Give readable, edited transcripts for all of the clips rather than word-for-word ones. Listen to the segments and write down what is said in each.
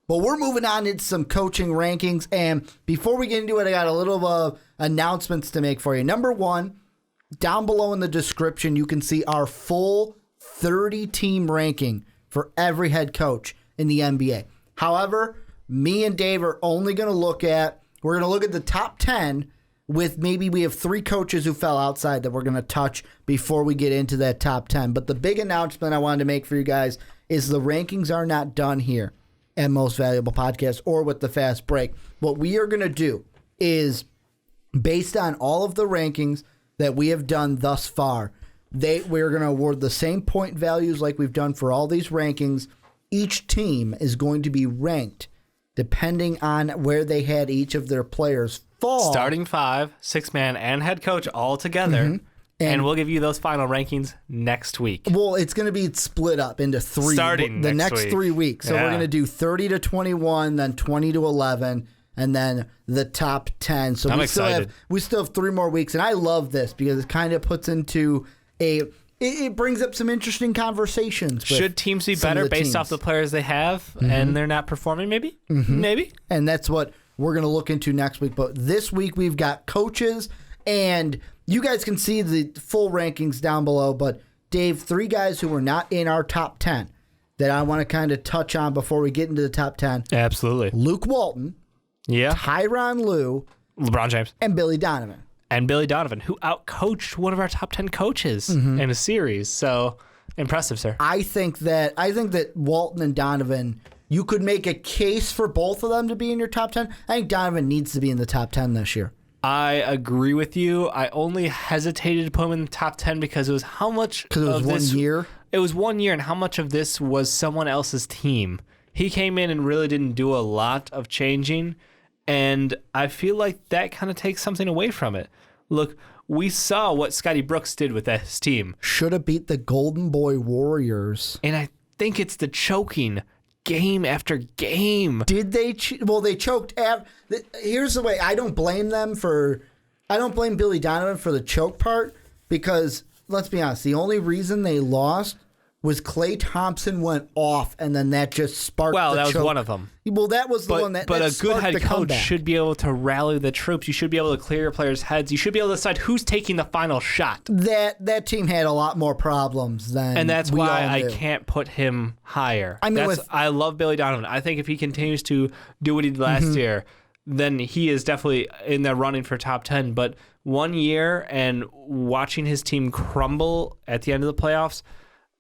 But we're moving on into some coaching rankings. And before we get into it, I got a little announcements to make for you. Number one, down below in the description, you can see our full 30-team ranking for every head coach in the NBA. However, me and Dave are only going to look at the top 10 with maybe we have 3 coaches who fell outside that we're going to touch before we get into that top 10. But the big announcement I wanted to make for you guys is the rankings are not done here at Most Valuable Podcast or with the Fast Break. What we are going to do is, based on all of the rankings that we have done thus far, we're going to award the same point values like we've done for all these rankings. Each team is going to be ranked depending on where they had each of their players fall. Starting 5, 6-man, and head coach all together. Mm-hmm. And we'll give you those final rankings next week. Well, it's going to be split up into 3. Starting the next next 3 weeks. So we're going to do 30 to 21, then 20 to 11, and then the top 10. So I'm excited. We still have 3 more weeks, and I love this because it kind of puts into it brings up some interesting conversations. Should teams be better based off the players they have and they're not performing maybe? Mm-hmm. Maybe. And that's what we're going to look into next week. But this week we've got coaches, and you guys can see the full rankings down below. But Dave, 3 guys who were not in our top 10 that I want to kind of touch on before we get into the top 10. Absolutely. Luke Walton. Yeah. Tyronn Lue. LeBron James. And Billy Donovan. And Billy Donovan, who outcoached one of our top 10 coaches in a series. So impressive, sir. I think that Walton and Donovan, you could make a case for both of them to be in your top 10. I think Donovan needs to be in the top 10 this year. I agree with you. I only hesitated to put him in the top 10 because it was how much. Because it was 1 year? It was 1 year, and how much of this was someone else's team. He came in and really didn't do a lot of changing. And I feel like that kind of takes something away from it. Look, we saw what Scotty Brooks did with his team. Should have beat the Golden Boy Warriors. And I think it's the choking game after game. Did they? They choked. Here's the way. I don't blame Billy Donovan for the choke part because, let's be honest, the only reason they lost was Klay Thompson went off, and then that just sparked the choke. Well, that was one of them. Well, that was the one that But that a good head coach comeback. should be able to rally the troops. You should be able to clear your players' heads. You should be able to decide who's taking the final shot. That team had a lot more problems than And that's we why all I knew. can't put him higher. I mean, I love Billy Donovan. I think if he continues to do what he did last year, then he is definitely in the running for top 10. But 1 year and watching his team crumble at the end of the playoffs,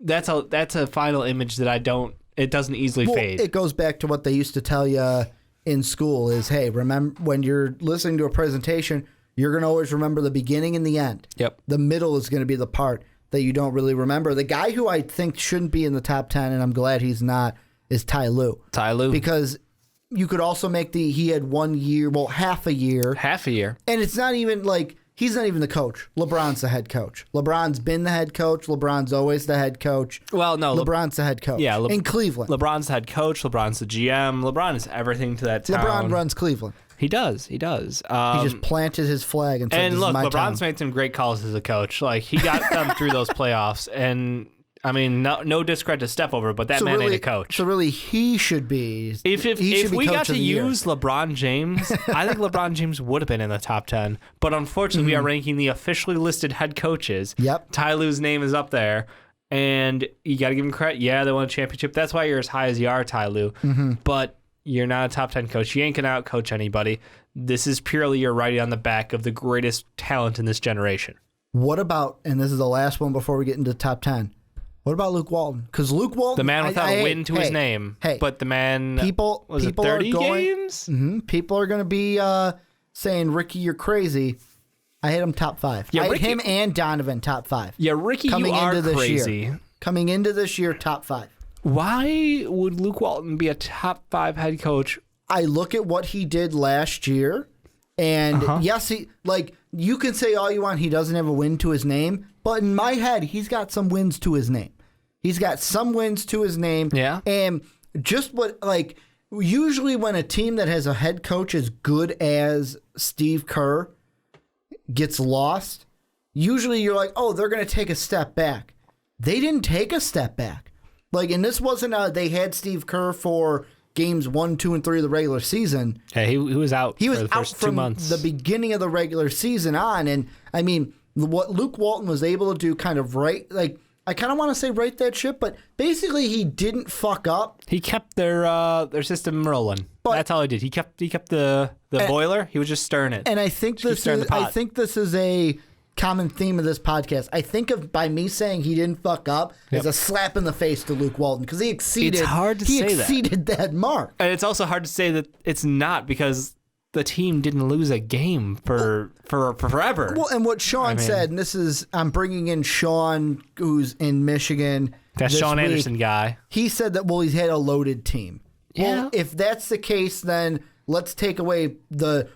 that's a final image that it doesn't easily fade. It goes back to what they used to tell you in school is, hey, remember when you're listening to a presentation, you're going to always remember the beginning and the end. Yep. The middle is going to be the part that you don't really remember. The guy who I think shouldn't be in the top 10, and I'm glad he's not, is Ty Lue. Ty Lue. Because you could also make he had 1 year, half a year. Half a year. And it's not even like, he's not even the coach. LeBron's the head coach. LeBron's been the head coach. LeBron's always the head coach. Well, no. LeBron's the head coach. Yeah, in Cleveland. LeBron's the head coach. LeBron's the GM. LeBron is everything to that town. LeBron runs Cleveland. He does. He does. He just planted his flag and said, and this look, is my LeBron's town. made some great calls as a coach. Like, he got them through those playoffs. And, I mean, no discredit to step over, but that man ain't a coach. So really, he should be. If we got to use LeBron James, I think LeBron James would have been in the top 10. But unfortunately, we are ranking the officially listed head coaches. Yep. Ty Lue's name is up there. And you got to give him credit. Yeah, they won a championship. That's why you're as high as you are, Ty Lue. But you're not a top 10 coach. You ain't going to out-coach anybody. This is purely your riding on the back of the greatest talent in this generation. What about, and this is the last one before we get into the top 10, what about Luke Walton? Because Luke Walton... The man without a win to his name. But the man... People it 30 games? People are going to be saying, Ricky, you're crazy. I had him top 5. Yeah, I had him and Donovan top 5. Yeah, Ricky, you are crazy. Coming into this year, top 5. Why would Luke Walton be a top 5 head coach? I look at what he did last year, and yes, you can say all you want, he doesn't have a win to his name, but in my head, he's got some wins to his name. He's got some wins to his name. Yeah. And just usually when a team that has a head coach as good as Steve Kerr gets lost, usually you're like, oh, they're going to take a step back. They didn't take a step back. And this wasn't they had Steve Kerr for games 1, 2, and 3 of the regular season. Yeah, he was out. He was for the out first from 2 months. the beginning of the regular season on, and I mean, what Luke Walton was able to do, kind of right, like I kind of want to say right that ship, but basically he didn't fuck up. He kept their system rolling. That's all he did. He kept the boiler. He was just stirring it. And I think this is a common theme of this podcast. I think of by me saying he didn't fuck up as a slap in the face to Luke Walton because he exceeded. It's hard to say that mark, and it's also hard to say that it's not because the team didn't lose a game for forever. Well, and what Sean said, and this is I'm bringing in Sean, who's in Michigan. That Sean Anderson guy. He said that he's had a loaded team. Yeah. Well, if that's the case, then let's take away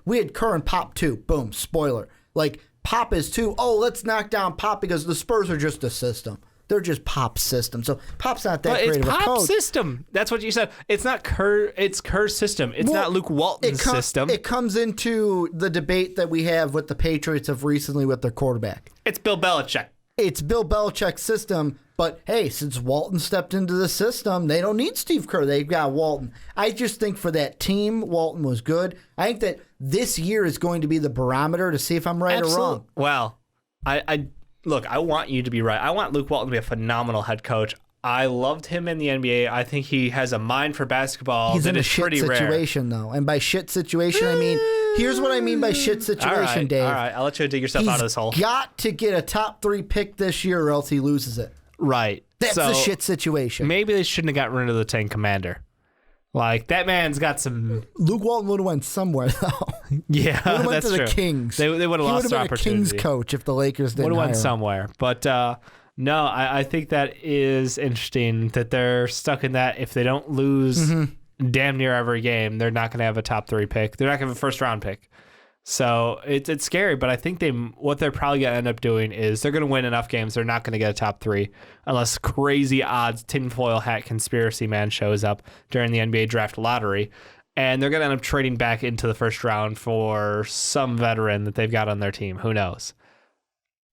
we had Kerr and Pop too. Boom, spoiler. Like Pop is too. Oh, let's knock down Pop because the Spurs are just a system. They're just Pop's system. So Pop's not that great of a coach. It's Pop's system. That's what you said. It's not Kerr. It's Kerr's system. It's not Luke Walton's system. It comes into the debate that we have with the Patriots of recently with their quarterback. It's Bill Belichick. It's Bill Belichick's system. But hey, since Walton stepped into the system, they don't need Steve Kerr. They've got Walton. I just think for that team, Walton was good. I think that this year is going to be the barometer to see if I'm right or wrong. Well, Look, I want you to be right. I want Luke Walton to be a phenomenal head coach. I loved him in the NBA. I think he has a mind for basketball. He's that in a is shit pretty situation, though. And by shit situation, I mean, here's what I mean by shit situation, Dave. All right, I'll let you dig yourself out of this hole. He's got to get a top 3 pick this year or else he loses it. Right. That's the shit situation. Maybe they shouldn't have gotten rid of the Tank Commander. Like, that man's got some... Luke Walton would have went somewhere, though. Yeah, that's true. Went to the true. Kings. They would have lost their opportunity. He would have been a Kings coach if the Lakers didn't would have hire went him. somewhere. But no, I think that is interesting that they're stuck in that. If they don't lose damn near every game, they're not going to have a top 3 pick. They're not going to have a first-round pick. So it's scary, but I think what they're probably going to end up doing is they're going to win enough games. They're not going to get a top 3 unless crazy odds tinfoil hat conspiracy man shows up during the NBA draft lottery. And they're going to end up trading back into the first round for some veteran that they've got on their team. Who knows?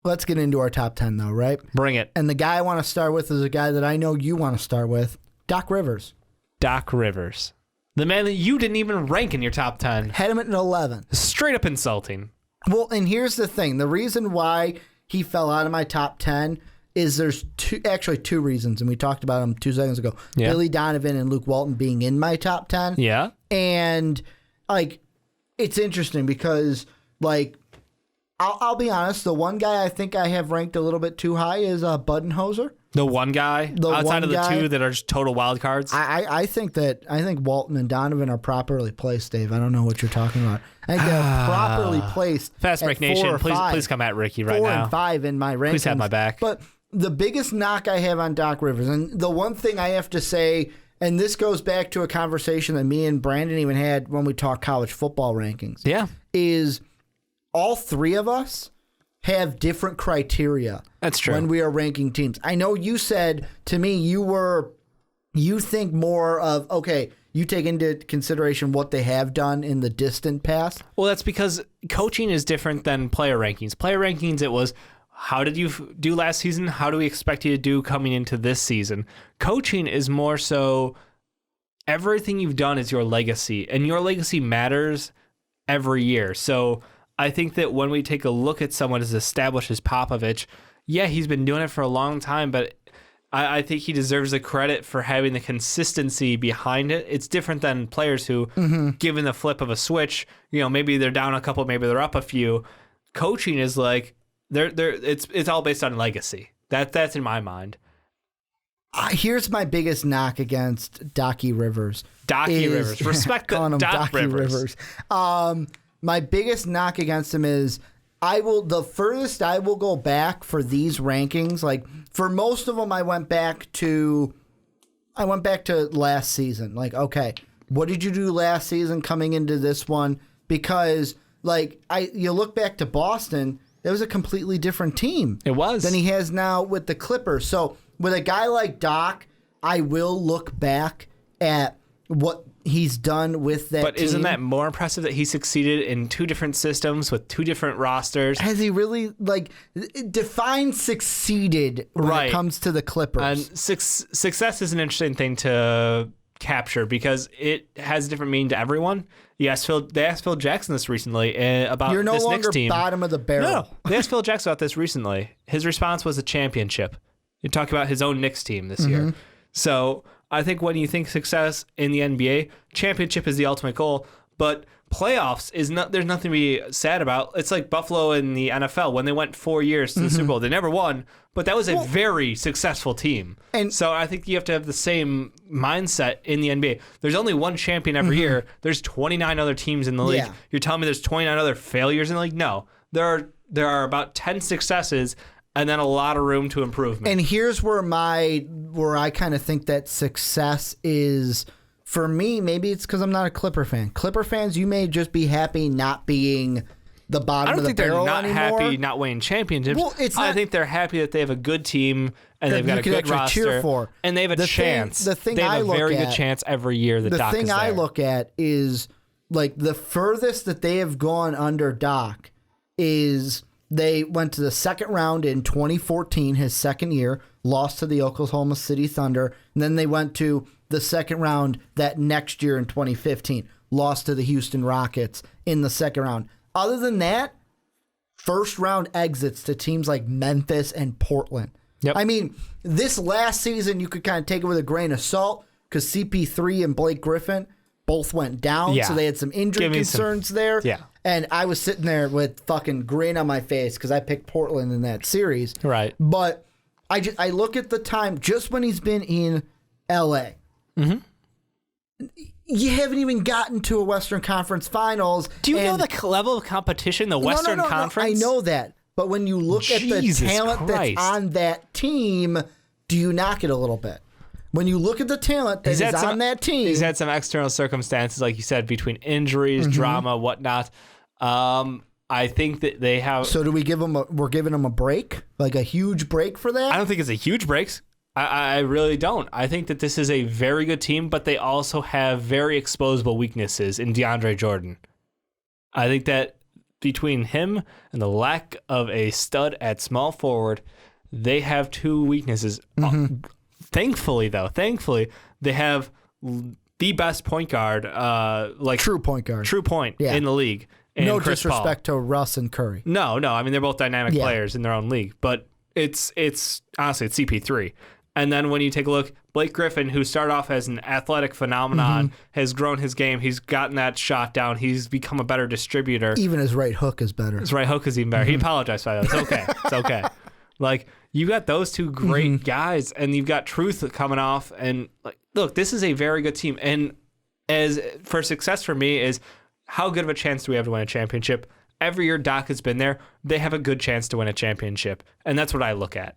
Let's get into our top 10, though, right? Bring it. And the guy I want to start with is a guy that I know you want to start with, Doc Rivers. Doc Rivers. The man that you didn't even rank in your top 10. Had him at an 11. Straight up insulting. Well, and here's the thing. The reason why he fell out of my top 10 is there's two reasons, and we talked about them 2 seconds ago. Yeah. Billy Donovan and Luke Walton being in my top 10. Yeah. And, like, it's interesting because, like, I'll be honest, the one guy I think I have ranked a little bit too high is Budenholzer. The one guy outside of the 2 that are just total wild cards. I think Walton and Donovan are properly placed, Dave. I don't know what you're talking about. I think they're properly placed. Fast Break Nation, please come at Ricky right now. 4 and 5 in my rankings. Please have my back. But the biggest knock I have on Doc Rivers, and the one thing I have to say, and this goes back to a conversation that me and Brandon even had when we talked college football rankings. Yeah, is all 3 of us have different criteria. That's true. When we are ranking teams. I know you said to me you think more of, okay, you take into consideration what they have done in the distant past. Well, that's because coaching is different than player rankings. Player rankings, it was, how did you do last season? How do we expect you to do coming into this season? Coaching is more so everything you've done is your legacy, and your legacy matters every year. So I think that when we take a look at someone as established as Popovich, yeah, he's been doing it for a long time, but I think he deserves the credit for having the consistency behind it. It's different than players who, given the flip of a switch, maybe they're down a couple, maybe they're up a few. Coaching is like it's all based on legacy. That's in my mind. Here's my biggest knock against Docky Rivers. Rivers, respect the Doc Rivers. My biggest knock against him is the furthest I will go back for these rankings. Like for most of them, I went back to last season. Like, okay, what did you do last season coming into this one? Because you look back to Boston, it was a completely different team. It was than he has now with the Clippers. So with a guy like Doc, I will look back at what he's done with that But team. Isn't that more impressive that he succeeded in 2 different systems with 2 different rosters? Has he really, define succeeded when it comes to the Clippers? And success is an interesting thing to capture because it has a different meaning to everyone. They asked Phil Jackson this recently about You're no this longer Knicks team. bottom of the barrel. No, they asked Phil Jackson about this recently. His response was a championship. He talked about his own Knicks team this year. So I think when you think success in the NBA, championship is the ultimate goal, but playoffs is not. There's nothing to be sad about. It's like Buffalo in the NFL when they went 4 years to the Super Bowl. They never won, but that was a very successful team. And so I think you have to have the same mindset in the NBA. There's only one champion every year. There's 29 other teams in the league. Yeah. You're telling me there's 29 other failures in the league? No, there are about 10 successes. And then a lot of room to improvement. And here's where I kind of think that success is, for me, maybe it's because I'm not a Clipper fan. Clipper fans, you may just be happy not being the bottom of the barrel anymore. I don't think they're not happy not winning championships. Well, I think they're happy that they have a good team and they've got a good roster. Cheer for. And they have a chance. They have a very good chance every year that Doc is there. The thing I look at is, like, the furthest that they have gone under Doc is... They went to the second round in 2014, his second year, lost to the Oklahoma City Thunder. And then they went to the second round that next year in 2015, lost to the Houston Rockets in the second round. Other than that, first round exits to teams like Memphis and Portland. Yep. I mean, this last season, you could kind of take it with a grain of salt because CP3 and Blake Griffin both went down. So they had some injury concerns there. Yeah. And I was sitting there with fucking grin on my face because I picked Portland in that series. Right. But I look at the time just when he's been in LA. You haven't even gotten to a Western Conference Finals. Do you know the level of competition, the Western Conference? No, I know that. But when you look at the talent that's on that team, do you knock it a little bit? When you look at the talent that is on that team. He's had some external circumstances, like you said, between injuries, drama, whatnot. I think that they have... So do we give them we're giving them a break? Like a huge break for that? I don't think it's a huge break. I really don't. I think that this is a very good team, but they also have very exposable weaknesses in DeAndre Jordan. I think that between him and the lack of a stud at small forward, they have two weaknesses. Thankfully, they have the best point guard, true point guard, in the league. No Chris disrespect Paul. to Russ and Curry. No. I mean, they're both dynamic players in their own league, but it's honestly it's CP3. And then when you take a look, Blake Griffin, who started off as an athletic phenomenon, has grown his game. He's gotten that shot down. He's become a better distributor. Even his right hook is better. His right hook is even better. He apologized for that. It's okay. It's okay. Like, you got those two great guys, and you've got Truth coming off. And like, look, this is a very good team. And as for success for me is how good of a chance do we have to win a championship? Every year Doc has been there. They have a good chance to win a championship, and that's what I look at.